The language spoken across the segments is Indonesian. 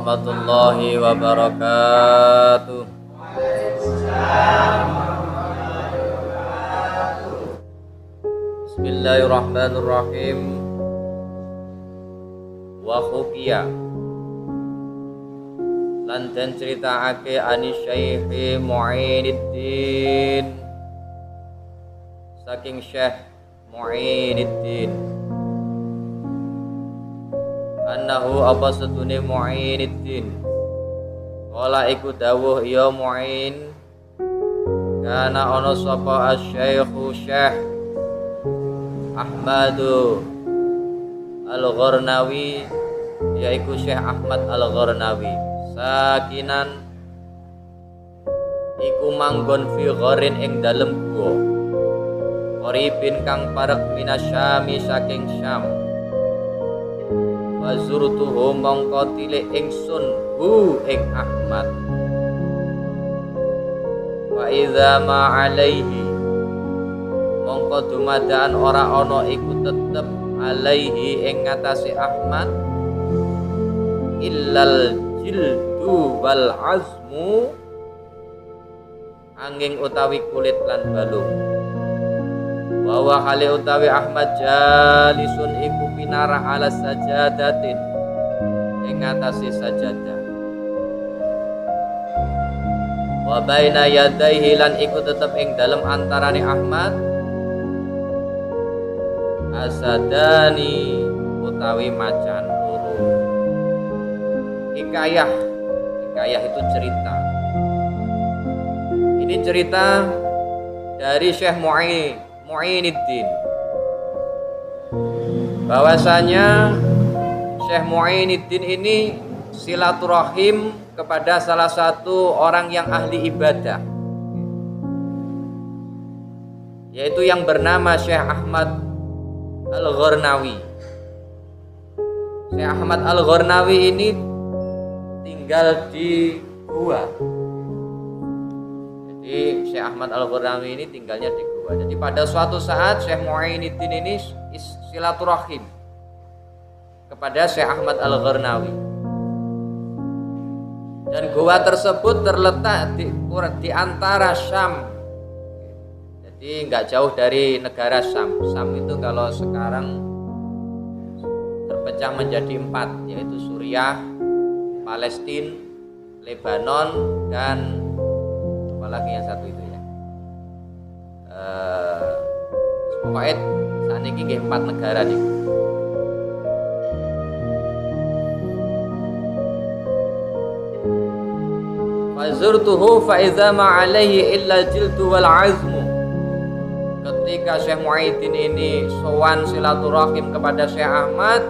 warahmatullahi wabarakatuh. Bismillahirrahmanirrahim. Wa khukiya lan den critakake ani Syekh Mu'inuddin saking Syekh Mu'inuddin annahu apa setune Mu'inuddin kala iku dawuh ya Mu'in kana ana sapa asy-Syaikhu Syekh Ahmadu Al-Gharnawi yaiku Syekh Ahmad Al-Gharnawi sakinan iku manggon fi gharin ing dalem guwa qaribin kang parek minasyami saking Syam wa zurtuhu mongko tilik ingsun hu ing Ahmad wa idza ma alaihi mongko dumadaan ora ana iku tetep alaihi ing ngatasi Ahmad illal jildu wal azmu angin utawi kulit lan balung wa hale utawi Ahmad jalisun iku pinarah ala sajadatin ing ngatasi sajadah wa baina yadaihi lan iku tetep ing dalem antarane Ahmad asadani utawi macan loro. Hikayah itu cerita. Ini cerita dari Syekh Mu'inuddin bahwasanya Syekh Mu'inuddin ini silaturahim kepada salah satu orang yang ahli ibadah, yaitu yang bernama Syekh Ahmad Al-Gharnawi. Syekh Ahmad Al-Gharnawi ini tinggal di Goa. Jadi Syekh Ahmad Al-Gharnawi ini tinggalnya di Goa. Jadi pada suatu saat Syekh Mu'inuddin ini silaturahim kepada Syekh Ahmad Al-Gharnawi. Dan goa tersebut terletak di antara Syam. Jadi nggak jauh dari negara Syam. Syam itu kalau sekarang terpecah menjadi 4, yaitu Suriah, Palestina, Lebanon, dan apalagi yang satu itu ya. Pokoknya saat ini nggih 4 negara nih. Fazurtuhu fa idza ma alaihi illa jildu wal azmu. Ketika Syekh Mu'inuddin ini sowan silaturahim kepada Syekh Ahmad,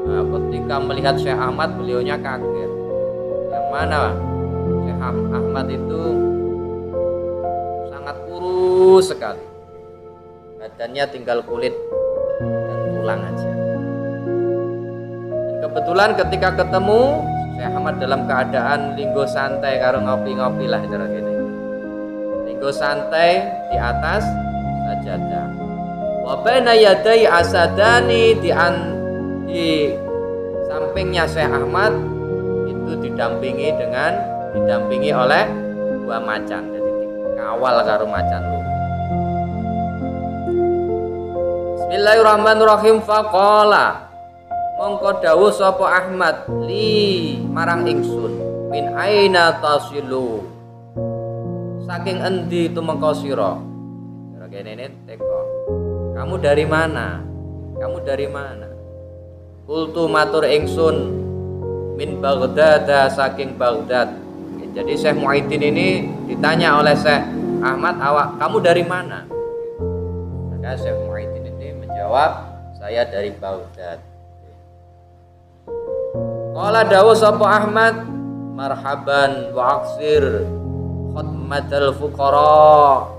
nah, ketika melihat Syekh Ahmad beliaunya kaget. Yang mana Syekh Ahmad itu sangat kurus sekali, badannya tinggal kulit dan tulang aja. Dan kebetulan ketika ketemu Syekh Ahmad dalam keadaan linggo santai karo ngopi-ngopi lah cara gini. Linggo santai di atas sajadah. Wa baina yadai asadani di sampingnya Syekh Ahmad itu didampingi oleh 2 macan. Jadi dikawal karo macan lu. Bismillahirrahmanirrahim. Faqala mongko dawuh sapa Ahmad li marang ingsun min aina tasilu saking endi tumeka sira kene teko kamu dari mana kultu matur ingsun min Baghdad saking Baghdad. Jadi Syekh Mu'inuddin ini ditanya oleh Syekh Ahmad kamu dari mana, maka Syekh Mu'inuddin ini menjawab saya dari Baghdad. Qala dawuh sapa Ahmad marhaban wa aksir khidmatal fuqara.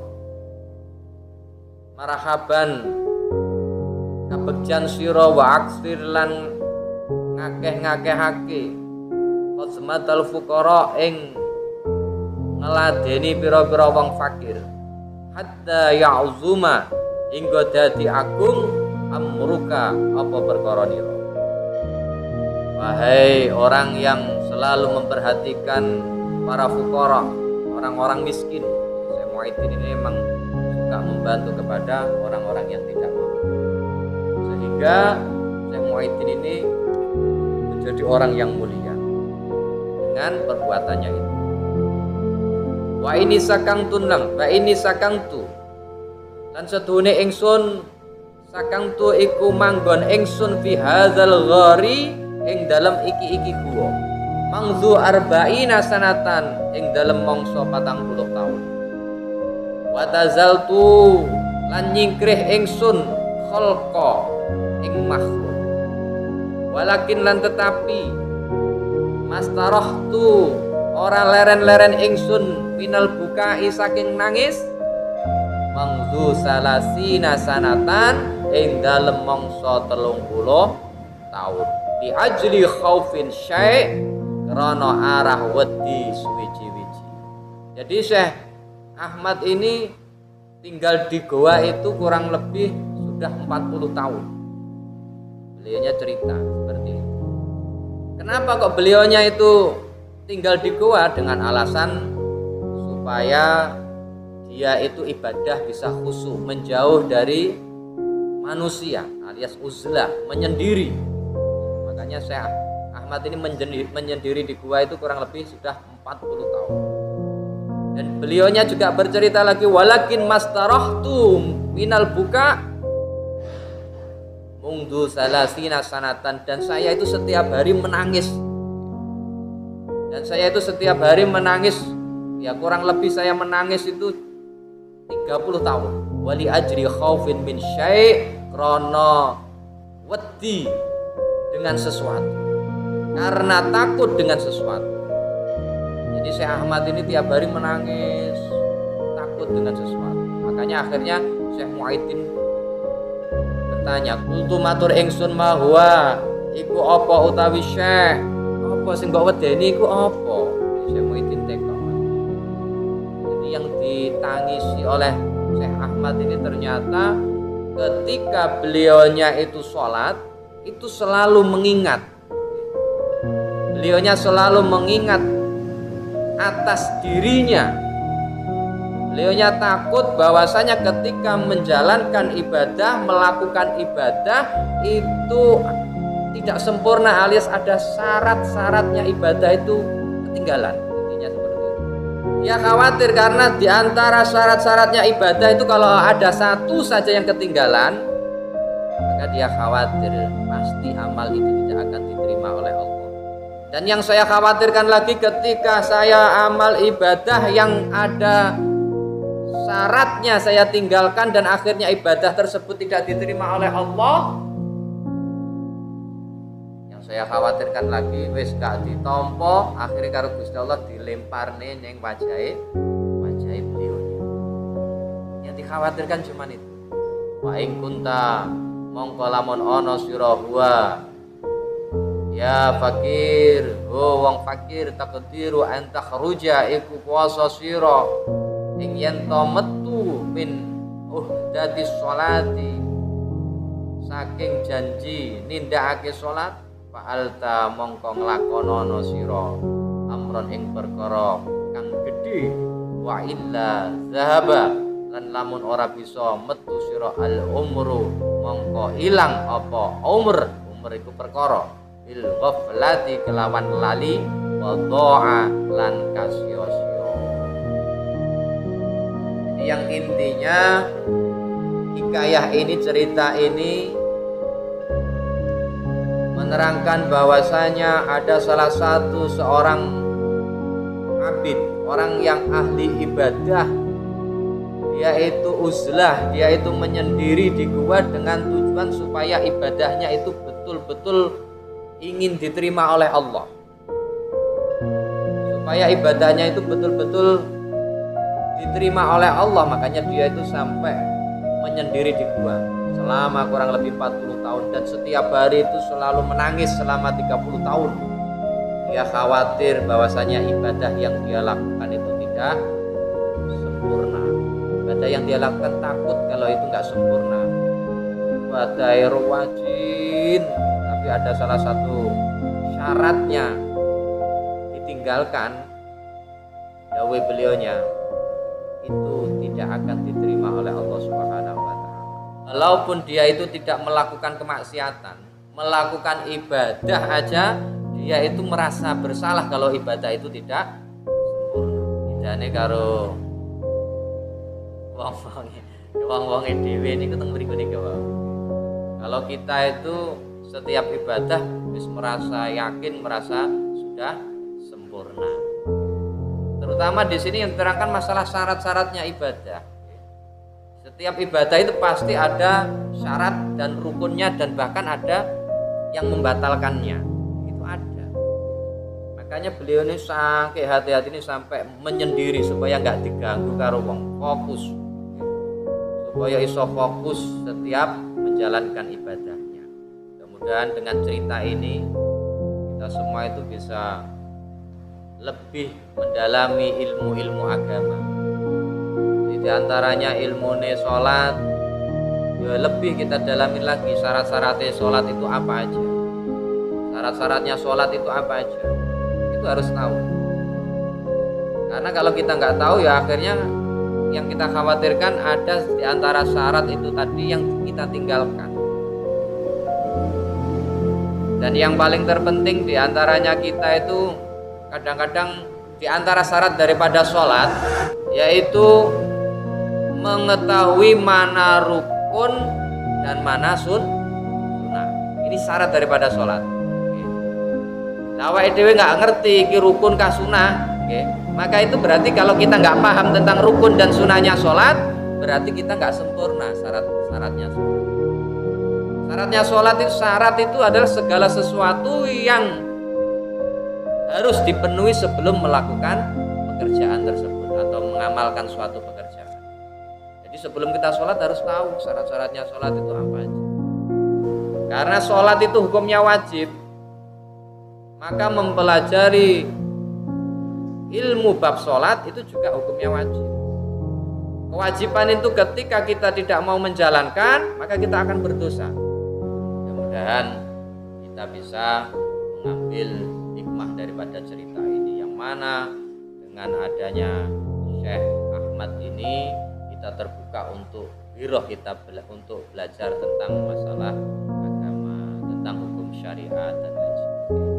Marhaban kabegjan sira wa aksir lan ngakeh-ngakehake khidmatal fuqara ing ngeladeni pira-pira wong fakir hatta ya'zuma hingga dadi agung amruka apa perkara nira. Wahai orang yang selalu memperhatikan para fuqara, orang-orang miskin. Syekh Muhyiddin ini memang suka membantu kepada orang-orang yang tidak mampu. Sehingga Syekh Muhyiddin ini menjadi orang yang mulia dengan perbuatannya itu. Wa ini sakangtu lan sedune ingsun sakangtu iku manggon ingsun fi hadzal ghari ing dalem iki gua mangzu arba'ina sanatan ing dalem mangsa 40 taun. Wa tazaltu lan nyingkrih ingsun khalqa ing makhluk. Walakin lan tetapi mastarahtu ora leren-leren ingsun minal bukai saking nangis mangzu salasina sanatan ing dalem mangsa 30 taun di ajli khaufin syai' krana arah wedi suwiji-wiji. Jadi Syekh Ahmad ini tinggal di goa itu kurang lebih sudah 40 tahun. Beliaunya cerita seperti itu. Kenapa kok beliaunya itu tinggal di goa? Dengan alasan supaya dia itu ibadah bisa khusyuk, menjauh dari manusia alias uzlah, menyendiri. Makanya Syekh Ahmad ini menyendiri di gua itu kurang lebih sudah 40 tahun. Dan beliaunya juga bercerita lagi, walakin mastarahtu minal buka mundu salasina sanatan, dan saya itu setiap hari menangis. Dan saya itu setiap hari menangis, ya kurang lebih saya menangis itu 30 tahun. Wali ajri khaufin min syai' krana wedi dengan sesuatu, karena takut dengan sesuatu. Jadi Syekh Ahmad ini tiap hari menangis, takut dengan sesuatu. Makanya akhirnya Syekh Muhyiddin bertanya, kultu matur ingsun ma huwa iku apa utawi Syekh, apa sing mbok wedeni iku apa? Syekh Muhyiddin teko. Jadi yang ditangisi oleh Syekh Ahmad ini ternyata ketika beliaunya itu sholat itu selalu mengingat, beliaunya selalu mengingat atas dirinya. Beliaunya takut bahwasanya ketika menjalankan ibadah, melakukan ibadah itu tidak sempurna alias ada syarat-syaratnya ibadah itu ketinggalan. Intinya seperti itu. Dia khawatir karena di antara syarat-syaratnya ibadah itu kalau ada satu saja yang ketinggalan, maka dia khawatir pasti amal itu tidak akan diterima oleh Allah. Dan yang saya khawatirkan lagi ketika saya amal ibadah yang ada syaratnya saya tinggalkan dan akhirnya ibadah tersebut tidak diterima oleh Allah, yang saya khawatirkan lagi wis gak ditompo akhirnya karo Gusti Allah dilemparne ning wajahe beliau. Yang dikhawatirkan cuma itu. Wa ing kunta mongko lamun ana sira huwa ya fakir, wong fakir takdiru anta kharuja iku kuasa sira ing yen to metu min uhdati sholati saking janji nindakake salat fa'alta mongko nglakonana sira amron ing perkara kang gedhe wa illa zahaba lan lamun ora bisa metu sira al umru mongko ilang apa umur iku perkara bil ghaflati kelawan lali wa dha'a lan kasya-sya. Jadi yang intinya hikayah ini, cerita ini menerangkan bahwasanya ada salah satu seorang abid, orang yang ahli ibadah. Dia itu uzlah, dia itu menyendiri di gua dengan tujuan supaya ibadahnya itu betul-betul ingin diterima oleh Allah, supaya ibadahnya itu betul-betul diterima oleh Allah. Makanya dia itu sampai menyendiri di gua selama kurang lebih 40 tahun dan setiap hari itu selalu menangis selama 30 tahun. Dia khawatir bahwasanya ibadah yang dia lakukan itu tidak sempurna. Ibadah yang dia lakukan takut kalau itu enggak sempurna. Badai wajin, tapi ada salah satu syaratnya ditinggalkan, dawuh beliaunya, itu tidak akan diterima oleh Allah Subhanahu wa taala. Walaupun dia itu tidak melakukan kemaksiatan, melakukan ibadah aja, dia itu merasa bersalah kalau ibadah itu tidak sempurna. Idane karo wong-wong dhewe niku teng mriku niku. Kalau kita itu setiap ibadah wis merasa yakin, merasa sudah sempurna. Terutama di sini yang diterangkan masalah syarat-syaratnya ibadah. Setiap ibadah itu pasti ada syarat dan rukunnya, dan bahkan ada yang membatalkannya. Itu ada. Makanya beliau ini saking hati-hati ini sampai menyendiri supaya nggak diganggu karo wong, fokus. Supaya iso fokus setiap menjalankan ibadahnya. Mudah-mudahan dengan cerita ini kita semua itu bisa lebih mendalami ilmu-ilmu agama. Di antaranya ilmu sholat, ya lebih kita dalami lagi syarat-syaratnya sholat itu apa aja. Syarat-syaratnya sholat itu apa aja. Itu harus tahu. Karena kalau kita nggak tahu ya akhirnya yang kita khawatirkan ada di antara syarat itu tadi yang kita tinggalkan. Dan yang paling terpenting di antaranya kita itu kadang-kadang di antara syarat daripada sholat yaitu mengetahui mana rukun dan mana sunnah. Ini syarat daripada sholat. Awake dhewe nggak ngerti iki rukun kah sunnah, maka itu berarti kalau kita nggak paham tentang rukun dan sunnahnya sholat, berarti kita nggak sempurna syaratnya sholat. Syaratnya sholat itu, syarat itu adalah segala sesuatu yang harus dipenuhi sebelum melakukan pekerjaan tersebut atau mengamalkan suatu pekerjaan. Jadi sebelum kita sholat harus tahu syarat-syaratnya sholat itu apa aja. Karena sholat itu hukumnya wajib, maka mempelajari ilmu bab sholat itu juga hukumnya wajib. Kewajiban itu ketika kita tidak mau menjalankan, maka kita akan berdosa. Mudah-mudahan kita bisa mengambil hikmah daripada cerita ini, yang mana dengan adanya Syekh Ahmad ini kita terbuka untuk hiroh kita untuk belajar tentang masalah agama, tentang hukum syariat dan lain sebagainya.